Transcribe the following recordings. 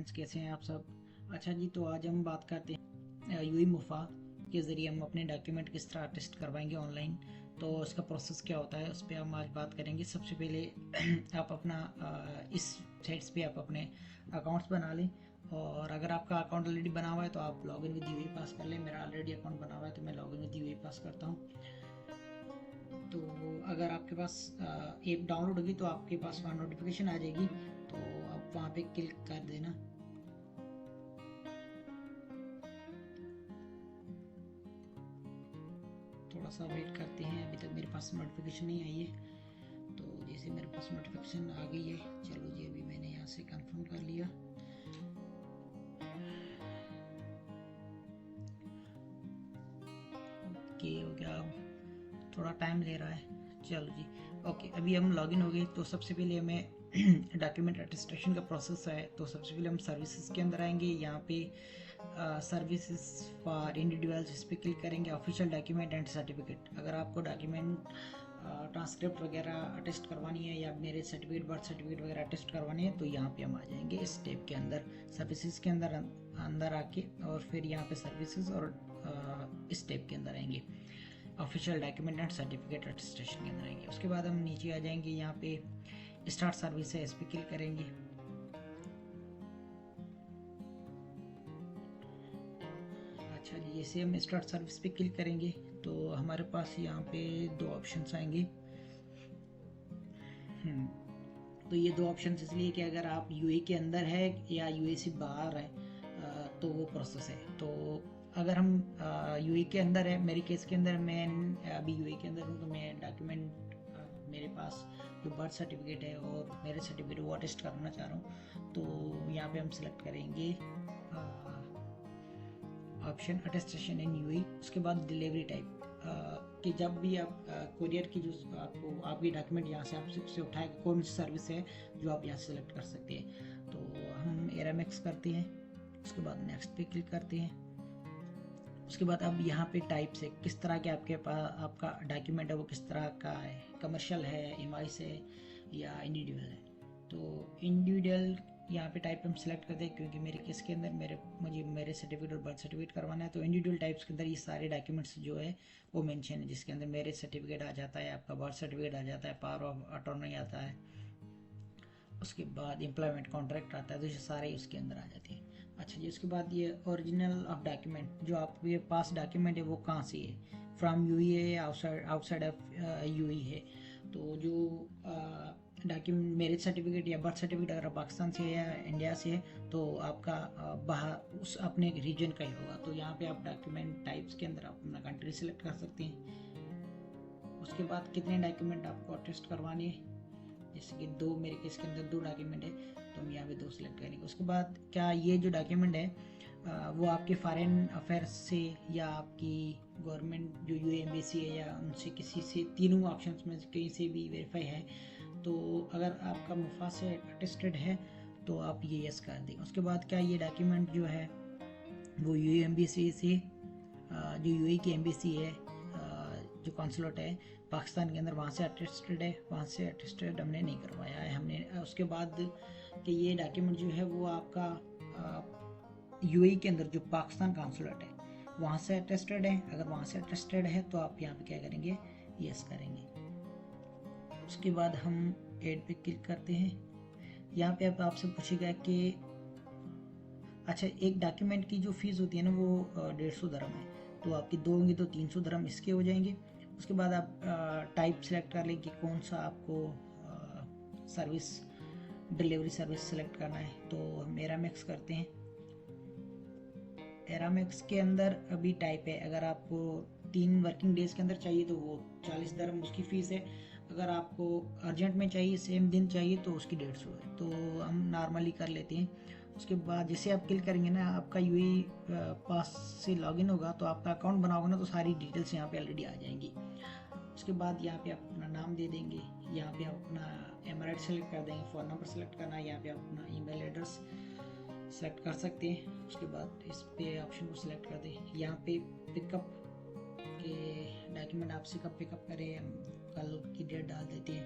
Friends, कैसे हैं आप सब। अच्छा जी, तो आज हम बात करते हैं यूई मुफा के ज़रिए हम अपने डॉक्यूमेंट किस तरह टेस्ट करवाएंगे ऑनलाइन। तो इसका प्रोसेस क्या होता है उस पर हम आज बात करेंगे। सबसे पहले आप अपना इस साइट्स पे आप अपने अकाउंट्स बना लें। और अगर आपका अकाउंट ऑलरेडी बना हुआ है तो आप लॉगिन विद यूई पास कर लें। मेरा ऑलरेडी अकाउंट बना हुआ है तो मैं लॉगिन विद यूई पास करता हूँ। तो अगर आपके पास ऐप डाउनलोड होगी तो आपके पास वहाँ नोटिफिकेशन आ जाएगी, तो आप वहाँ पे क्लिक कर देना। थोड़ा सा वेट करते हैं, अभी तक मेरे पास नोटिफिकेशन नहीं आई है। तो जैसे मेरे पास नोटिफिकेशन आ गई है, चलो जी अभी मैंने यहाँ से कंफर्म कर लिया। ओके हो गया, थोड़ा टाइम ले रहा है। चलो जी ओके, अभी हम लॉगिन हो गए। तो सबसे पहले हमें डॉक्यूमेंट अटेस्टेशन का प्रोसेस है। तो सबसे पहले हम सर्विसेज के अंदर आएंगे। यहाँ पे सर्विसेज फॉर इंडिविजुअल्स, इस पर क्लिक करेंगे। ऑफिशियल डॉक्यूमेंट एंड सर्टिफिकेट, अगर आपको डॉक्यूमेंट ट्रांसक्रिप्ट वगैरह अटेस्ट करवानी है या मैरिज सर्टिफिकेट, बर्थ सर्टिफिकेट वगैरह अटेस्ट करवानी है तो यहाँ पे हम आ जाएंगे इस टैब के अंदर, सर्विसेज के अंदर आके, और फिर यहाँ पे सर्विसेज और इस टैब के अंदर आएंगे। Official document and certificate attestation के अंदर आएंगे। उसके बाद हम नीचे आ जाएंगे, यहाँ पे स्टार्ट सर्विस है, इस पर क्लिक करेंगे। अच्छा जी, जैसे हम स्टार्ट सर्विस पे क्लिक करेंगे तो हमारे पास यहाँ पे दो ऑप्शंस आएंगे। तो ये दो ऑप्शंस इसलिए कि अगर आप यूए के अंदर है या यूए से बाहर है तो वो प्रोसेस है। तो अगर हम यूए के अंदर है, मेरे केस के अंदर मैं अभी यूए के अंदर हूँ, तो मैं डॉक्यूमेंट मेरे पास जो बर्थ सर्टिफिकेट है और मेरे सर्टिफिकेट वो अटेस्ट करना चाह रहा हूँ। तो यहाँ पे हम सिलेक्ट करेंगे ऑप्शन अटेस्टेशन इन यूई। उसके बाद डिलीवरी टाइप, कि जब भी आप कुरियर की जो आपको आपकी डॉक्यूमेंट यहाँ से आपसे उठाए, कौन सी सर्विस है जो आप यहाँ से सेलेक्ट कर सकते हैं। तो हम एरामेक्स करते हैं। उसके बाद नेक्स्ट पे क्लिक करते हैं। उसके बाद अब यहाँ पे टाइप से किस तरह के आपके पास आपका डॉक्यूमेंट है वो किस तरह का है, कमर्शियल है, इनवॉइस है या इंडिविजुअल है। तो इंडिविजुअल यहाँ पे टाइप हम सेलेक्ट करते हैं, क्योंकि मेरे केस के अंदर मुझे मेरे सर्टिफिकेट और बर्थ सर्टिफिकेट करवाना है। तो इंडिविजुअल टाइप्स के अंदर ये सारे डॉक्यूमेंट्स जो है वो मेंशन है, जिसके अंदर मैरिज सर्टिफिकेट आ जाता है, आपका बर्थ सर्टिफिकेट आ जाता है, पावर ऑफ अटॉर्नी आता है, उसके बाद एम्प्लॉयमेंट कॉन्ट्रैक्ट आता है, तो ये सारे उसके अंदर आ जाते हैं। अच्छा जी, उसके बाद ये ओरिजिनल ऑफ डॉक्यूमेंट, जो आपके पास डॉक्यूमेंट है वो कहाँ से है, फ्रॉम यूई है या आउटसाइड ऑफ यूई है। तो जो डॉक्यूमेंट मैरिज सर्टिफिकेट या बर्थ सर्टिफिकेट अगर पाकिस्तान से है या इंडिया से है तो आपका बाहर उस अपने रीजन का ही होगा। तो यहाँ पे आप डॉक्यूमेंट टाइप्स के अंदर आप अपना कंट्री सेलेक्ट कर सकते हैं। उसके बाद कितने डॉक्यूमेंट आपको अटेस्ट करवाने हैं, जैसे कि दो, मेरे केस के अंदर दो डॉक्यूमेंट है तो हम यहाँ पे दो सिलेक्ट करेंगे। उसके बाद क्या ये जो डॉक्यूमेंट है वो आपके फॉरेन अफेयर्स से या आपकी गवर्नमेंट जो यूए एम्बेसी है या उनसे किसी से, तीनों ऑप्शंस में कहीं से भी वेरीफाई है। तो अगर आपका मुफा से अटेस्टेड है तो आप ये यस कर दें। उसके बाद क्या ये डॉक्यूमेंट जो है वो यूए एम्बेसी से, जो यूए की एम्बेसी है, जो कॉन्सुलेट है पाकिस्तान के अंदर, वहाँ से अटेस्टेड है, वहाँ से अटेस्टेड हमने नहीं करवाया है हमने। उसके बाद कि ये डॉक्यूमेंट जो है वो आपका यूएई के अंदर जो पाकिस्तान कॉन्सुलेट है वहाँ से अटेस्टेड है। अगर वहाँ से अटेस्टेड है तो आप यहाँ पे क्या करेंगे, यस करेंगे। उसके बाद हम एड पे क्लिक करते हैं। यहाँ पे अब आपसे पूछेगा कि अच्छा, एक डॉक्यूमेंट की जो फीस होती है ना वो 150 दरम है। तो आपकी दो होंगी तो 300 दरम इसके हो जाएंगे। उसके बाद आप टाइप सेलेक्ट कर लें कि कौन सा आपको सर्विस, डिलीवरी सर्विस सेलेक्ट करना है। तो हम एरामेक्स करते हैं। एरामेक्स के अंदर अभी टाइप है, अगर आपको 3 वर्किंग डेज के अंदर चाहिए तो वो 40 दरम उसकी फ़ीस है। अगर आपको अर्जेंट में चाहिए, सेम दिन चाहिए, तो उसकी 150 है। तो हम नॉर्मली कर लेते हैं। उसके बाद जैसे आप क्लिक करेंगे ना, आपका यूई पास से लॉगिन होगा तो आपका अकाउंट बना होगा ना, तो सारी डिटेल्स यहाँ पे ऑलरेडी आ जाएंगी। उसके बाद यहाँ पे आप अपना नाम दे देंगे, यहाँ पे आप अपना एमराइट सेलेक्ट कर देंगे, फ़ोन नंबर सेलेक्ट करना है, यहाँ पे आप अपना ईमेल एड्रेस सेलेक्ट कर सकते हैं। उसके बाद इस पे ऑप्शन को सिलेक्ट कर दें। यहाँ पे पिकअप के डॉक्यूमेंट आपसे कब पिकअप करें, हम कल की डेट डाल देते हैं,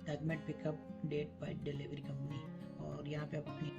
document pickup date by delivery company, और यहाँ पे आप अपनी